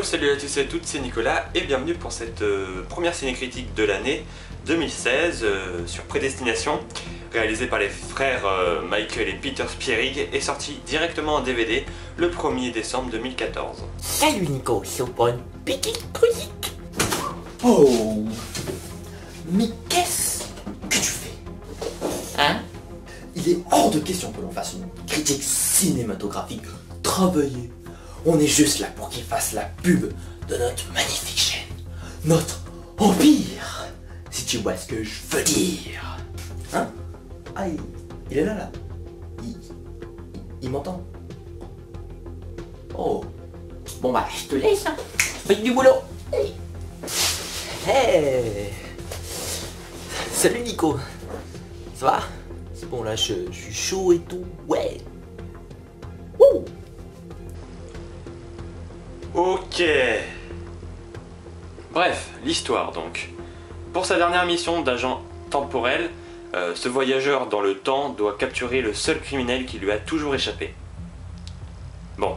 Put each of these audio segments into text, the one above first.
Hello, salut à tous et à toutes, c'est Nicolas et bienvenue pour cette première ciné-critique de l'année 2016 sur Prédestination, réalisée par les frères Michael et Peter Spierig et sorti directement en DVD le 1er décembre 2014. Salut Nico, c'est pour une petite critique. Oh, mais qu'est-ce que tu fais? Hein? Il est hors de question que l'on fasse une critique cinématographique travaillée. On est juste là pour qu'il fasse la pub de notre magnifique chaîne, notre empire, si tu vois ce que je veux dire. Hein? Ah, il est là. Il m'entend. Oh. Bon bah, je te laisse, hein. Fais du boulot. Hey. Salut Nico. Ça va? C'est bon là, je suis chaud et tout. Ouais. Wouh. Ok. Bref, l'histoire donc. Pour sa dernière mission d'agent temporel, ce voyageur dans le temps doit capturer le seul criminel qui lui a toujours échappé. Bon,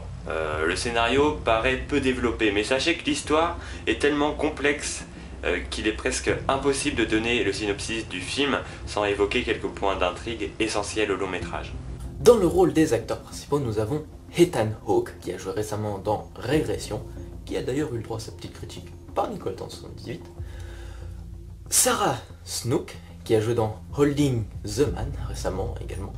le scénario paraît peu développé, mais sachez que l'histoire est tellement complexe qu'il est presque impossible de donner le synopsis du film sans évoquer quelques points d'intrigue essentiels au long métrage. Dans le rôle des acteurs principaux, nous avons Ethan Hawke, qui a joué récemment dans Régression, qui a d'ailleurs eu le droit à sa petite critique par Nicole dans 78. Sarah Snook, qui a joué dans Holding the Man récemment également.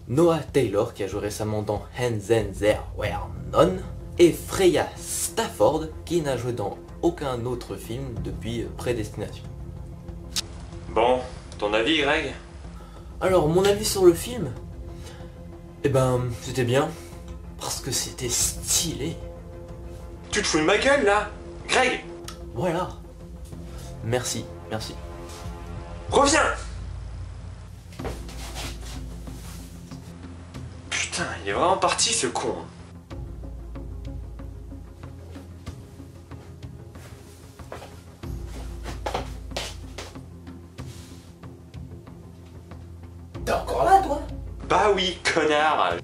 Noah Taylor, qui a joué récemment dans And Then There Were None. Et Freya Stafford, qui n'a joué dans aucun autre film depuis Prédestination. Bon, ton avis Greg? Alors, mon avis sur le film, eh ben, c'était bien, parce que c'était stylé. Tu te fous de ma gueule là? Greg! Voilà. Merci. Reviens! Putain, il est vraiment parti ce con. T'es encore là, toi? Bah oui, connard!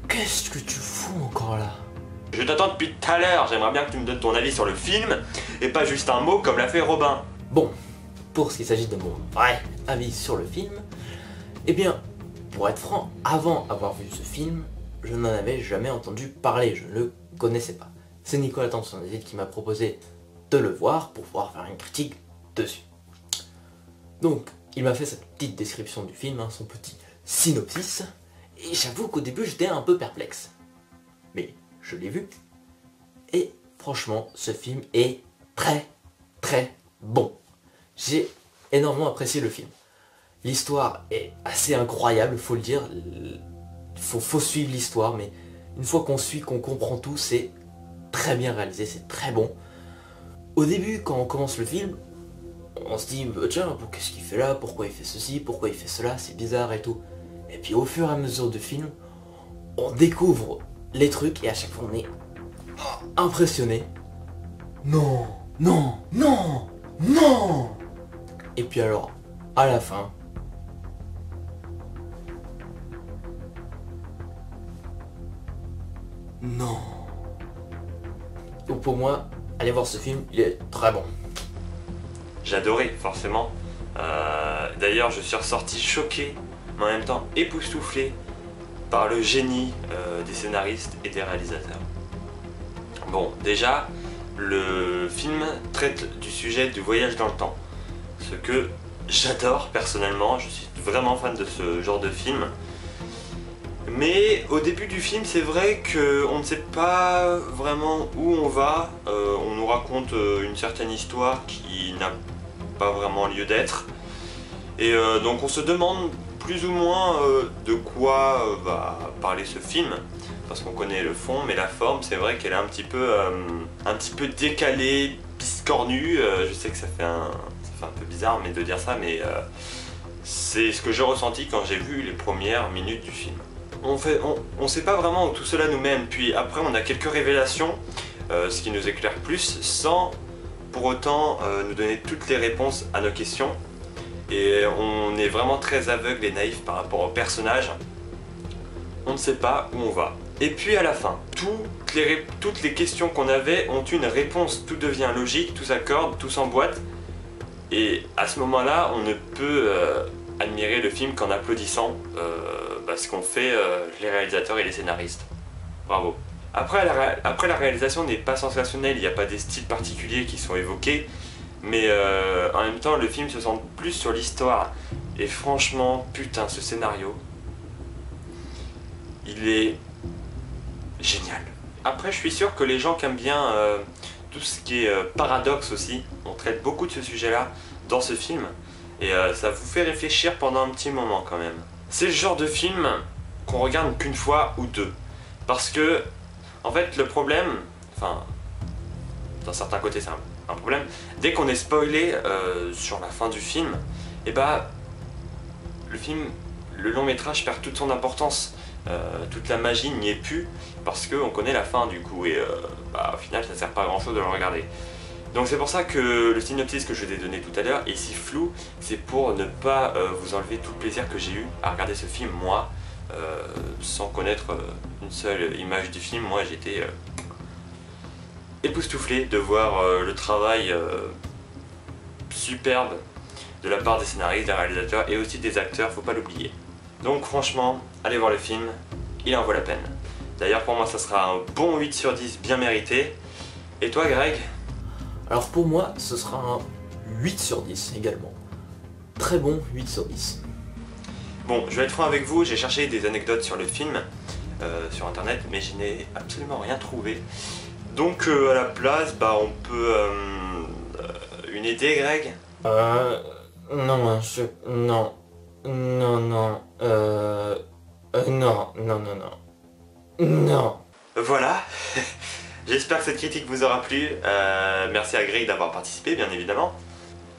Qu'est-ce que tu fous encore là? Je t'attends depuis tout à l'heure, j'aimerais bien que tu me donnes ton avis sur le film, et pas juste un mot comme l'a fait Robin. Bon, pour ce qui s'agit de mon vrai avis sur le film, eh bien, pour être franc, avant avoir vu ce film, je n'en avais jamais entendu parler, je ne le connaissais pas. C'est Nicolas Thompson qui m'a proposé de le voir pour pouvoir faire une critique dessus. Donc, il m'a fait cette petite description du film, son petit synopsis, et j'avoue qu'au début j'étais un peu perplexe. Mais je l'ai vu, et franchement, ce film est très bon. J'ai énormément apprécié le film. L'histoire est assez incroyable, faut le dire. Faut suivre l'histoire, mais une fois qu'on suit, qu'on comprend tout, c'est très bien réalisé, c'est très bon. Au début, quand on commence le film, on se dit, tiens, qu'est-ce qu'il fait là? Pourquoi il fait ceci? Pourquoi il fait cela? C'est bizarre et tout. Et puis au fur et à mesure du film, on découvre les trucs et à chaque fois on est impressionné. Non. Et puis alors, à la fin, non. Donc pour moi, allez voir ce film, il est très bon. J'adorais, forcément. D'ailleurs, je suis ressorti choqué, mais en même temps époustouflé par le génie des scénaristes et des réalisateurs. Bon, déjà, le film traite du sujet du voyage dans le temps, ce que j'adore personnellement, je suis vraiment fan de ce genre de film. Mais au début du film, c'est vrai qu'on ne sait pas vraiment où on va. On nous raconte une certaine histoire qui n'a pas vraiment lieu d'être. Et donc on se demande plus ou moins de quoi va parler ce film. Parce qu'on connaît le fond, mais la forme, c'est vrai qu'elle est un petit peu décalée, biscornue. Je sais que ça fait un peu bizarre mais de dire ça, mais c'est ce que j'ai ressenti quand j'ai vu les premières minutes du film. On sait pas vraiment où tout cela nous mène, puis après on a quelques révélations, ce qui nous éclaire plus, sans pour autant nous donner toutes les réponses à nos questions. Et on est vraiment très aveugle et naïf par rapport au personnage. On ne sait pas où on va. Et puis à la fin, toutes les questions qu'on avait ont une réponse, tout devient logique, tout s'accorde, tout s'emboîte. Et à ce moment-là, on ne peut admirer le film qu'en applaudissant ce qu'ont fait les réalisateurs et les scénaristes. Bravo. Après, la réalisation n'est pas sensationnelle, il n'y a pas des styles particuliers qui sont évoqués, mais en même temps, le film se centre plus sur l'histoire. Et franchement, putain, ce scénario, il est génial. Après, je suis sûr que les gens qui aiment bien tout ce qui est paradoxe aussi, on traite beaucoup de ce sujet-là dans ce film, et ça vous fait réfléchir pendant un petit moment quand même. C'est le genre de film qu'on regarde qu'une fois ou deux, parce que, en fait, le problème, enfin, d'un certain côté c'est un problème, dès qu'on est spoilé sur la fin du film, et bah, le long métrage perd toute son importance. Toute la magie n'y est plus parce qu'on connaît la fin du coup et au final ça sert pas à grand chose de le regarder. Donc c'est pour ça que le synopsis que je vous ai donné tout à l'heure est si flou, c'est pour ne pas vous enlever tout le plaisir que j'ai eu à regarder ce film moi, sans connaître une seule image du film. Moi j'étais époustouflé de voir le travail superbe de la part des scénaristes, des réalisateurs et aussi des acteurs, faut pas l'oublier. Donc franchement, allez voir le film, il en vaut la peine. D'ailleurs pour moi ça sera un bon 8 sur 10 bien mérité. Et toi Greg? Alors pour moi, ce sera un 8 sur 10 également. Très bon 8 sur 10. Bon, je vais être franc avec vous, j'ai cherché des anecdotes sur le film, sur internet, mais je n'ai absolument rien trouvé. Donc à la place, on peut... une idée Greg? Non, non. Non. Voilà. J'espère que cette critique vous aura plu. Merci à Greg d'avoir participé, bien évidemment.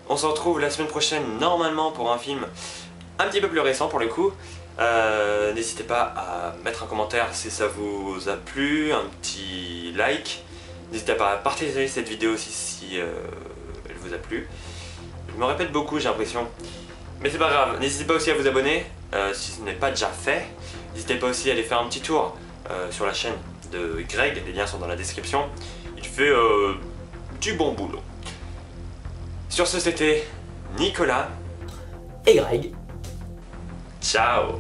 On se retrouve la semaine prochaine, normalement, pour un film un petit peu plus récent, pour le coup. N'hésitez pas à mettre un commentaire si ça vous a plu, un petit like. N'hésitez pas à partager cette vidéo si elle vous a plu. Je me répète beaucoup, j'ai l'impression. Mais c'est pas grave, n'hésitez pas aussi à vous abonner si ce n'est pas déjà fait. N'hésitez pas aussi à aller faire un petit tour sur la chaîne de Greg, les liens sont dans la description. Il fait du bon boulot. Sur ce, c'était Nicolas Et Greg. Ciao.